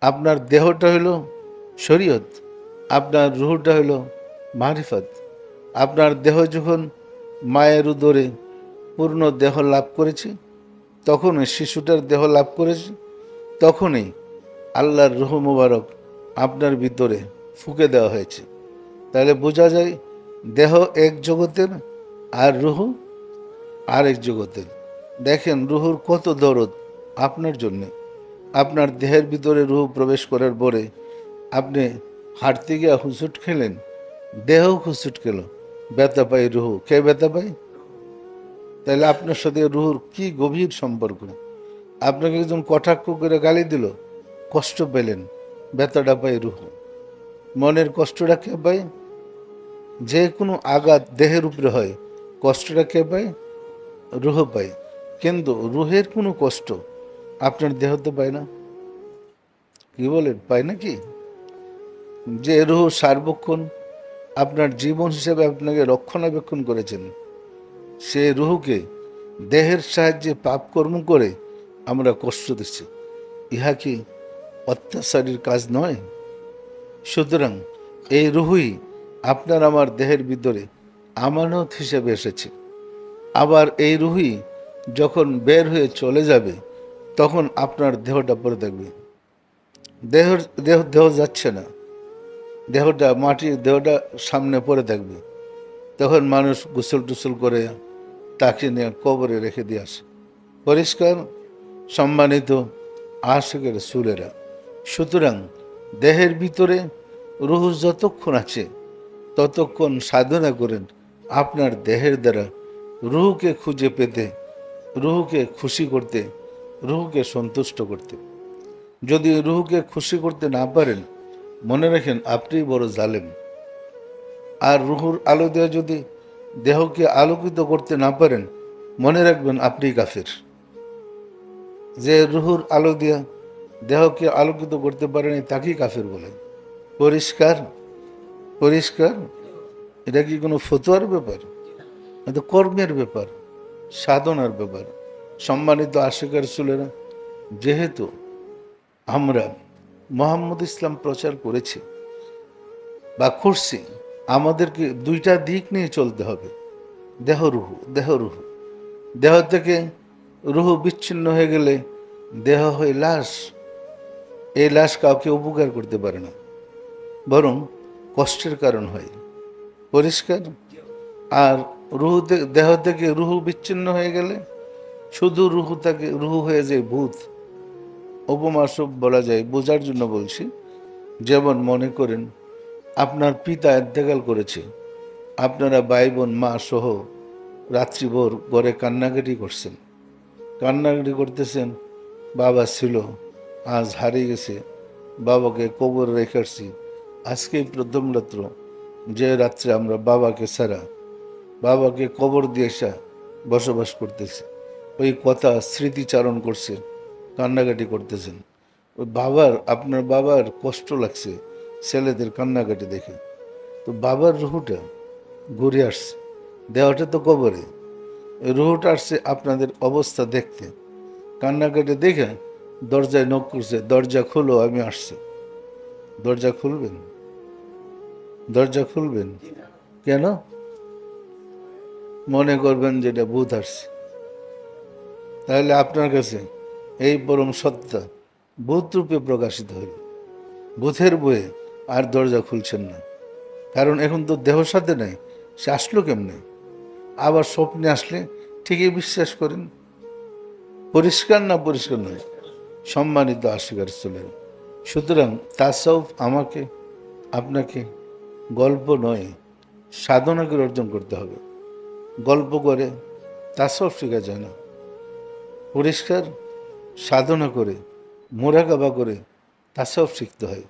আপনার দেহটা হলো শরীয়ত, আপনার রুহটা হলো মারিফত। আপনার দেহ যখন মায়ের উদরে পূর্ণ দেহ লাভ করেছে, তখনই শিশুটার দেহ লাভ করেছে, তখনই আল্লাহর রুহ মুবারক আপনার ভিতরে ফুঁকে দেওয়া হয়েছে। তাহলে বোঝা যায় দেহ এক জগতের আর রুহ আরেক জগতের। দেখেন রুহুর কত দরদ আপনার জন্যে। আপনার দেহের ভিতরে রুহ প্রবেশ করার পরে আপনি হাঁটতে গিয়ে হুঁচট খেলেন, দেহ হুঁচট খেল, ব্যথা পায় রুহু। কে ব্যথা পায়? তাহলে আপনার সাথে রুহুর কি গভীর সম্পর্ক। আপনাকে একজন কটাক্ষ করে গালি দিল, কষ্ট পেলেন, ব্যথাটা পায় রুহু। মনের কষ্টটা কে পায়? যে কোনো আঘাত দেহের উপরে হয়, কষ্টটা কে পায়? রুহ পায়। কিন্তু রুহের কোনো কষ্ট আপনার দেহ তো পায় না। কি বলেন, পায় না কি? যে রুহ সার্বক্ষণ আপনার জীবন হিসেবে আপনাকে রক্ষণাবেক্ষণ করেছেন, সে রুহকে দেহের সাহায্যে পাপ কর্ম করে আমরা কষ্ট দিচ্ছি। ইহা কি অত্যাচারীর কাজ নয়? সুতরাং এই রুহুই আপনার আমার দেহের ভিতরে আমানত হিসেবে এসেছে। আবার এই রুহুই যখন বের হয়ে চলে যাবে, তখন আপনার দেহটা পড়ে থাকবে। দেহ দেহ দেহ যাচ্ছে না, দেহটা মাটির দেহটা সামনে পড়ে থাকবে। তখন মানুষ গোসল টুসল করে তাকে নিয়ে কবরে রেখে দিয়ে আসে। পরিষ্কার? সম্মানিত আশিকের সুরেরা, সুতরাং দেহের ভিতরে রুহ যতক্ষণ আছে ততক্ষণ সাধনা করেন আপনার দেহের দ্বারা রুহকে খুঁজে পেতে, রুহকে খুশি করতে, রুহকে সন্তুষ্ট করতে। যদি রুহকে খুশি করতে না পারেন, মনে রাখেন আপনিই বড় জালেম। আর রুহুর আলো দিয়ে যদি দেহকে আলোকিত করতে না পারেন, মনে রাখবেন আপনিই কাফের। যে রুহুর আলো দিয়া দেহকে আলোকিত করতে পারেনি তাকেই কাফের বলে। পরিষ্কার? পরিষ্কার? এটা কি কোনো ফতোয়ার ব্যাপার? এটা কর্মের ব্যাপার, সাধনার ব্যাপার। সম্মানিত আশিকার রাসূলেরা, যেহেতু আমরা মুহাম্মদ ইসলাম প্রচার করেছি বা করছি, আমাদেরকে দুইটা দিক নিয়ে চলতে হবে। দেহ রুহু, দেহ রুহু। দেহ থেকে রুহু বিচ্ছিন্ন হয়ে গেলে দেহ হয় লাশ। এই লাশ কাউকে উপকার করতে পারে না, বরং কষ্টের কারণ হয়। পরিষ্কার? আর রুহু দেহ থেকে রুহু বিচ্ছিন্ন হয়ে গেলে শুধু রুহু থাকে, রুহু হয়ে যায় ভূত। উপমা সব বলা যায়, বোঝার জন্য বলছি। যেমন মনে করেন আপনার পিতা ইন্তেকাল করেছে, আপনারা ভাই বোন মা সহ রাত্রিভর ঘরে কান্নাকাটি করছেন, কান্নাকাটি করতেছেন। বাবা ছিল, আজ হারিয়ে গেছে, বাবাকে কবরে রেখে আসছি। আজকেই প্রথম রাত্র যে রাত্রে আমরা বাবাকে ছাড়া, বাবাকে কবর দিয়ে এসা বসবাস করতেছি। ওই কথা স্মৃতিচারণ করছে, কান্নাকাটি করতেছেন। ওই বাবার, আপনার বাবার কষ্ট লাগছে ছেলেদের কান্নাকাটি দেখে। তো বাবার রুহুটা ঘুরে আসছে, দেহটা তো কবরে, রুহুটা আসছে আপনাদের অবস্থা দেখতে। কান্নাকাটি দেখে দরজায় নক করছে, দরজা খুলো, আমি আসছি। দরজা খুলবেন? দরজা খুলবেন? কেন? মনে করবেন যেটা ভূত আসছে। তাহলে আপনার কাছে এই পরম সত্তা ভূত রূপে প্রকাশিত হইল। ভূতের বয়ে আর দরজা খুলছেন না, কারণ এখন তো দেহ সাথে নাই। সে আসলো কেমনে? আবার স্বপ্নে আসলে ঠিকই বিশ্বাস করেন। পরিষ্কার না পরিষ্কার নয়? সম্মানিত আশিকার চলে। সুতরাং তাসাউফ আমাকে আপনাকে গল্প নয়, সাধনা করে অর্জন করতে হবে। গল্প করে তাসাউফ শেখা যায় না। পরিষ্কার? সাধনা করে, মোরাকাবা করে তাসাউফ শিখতে হয়।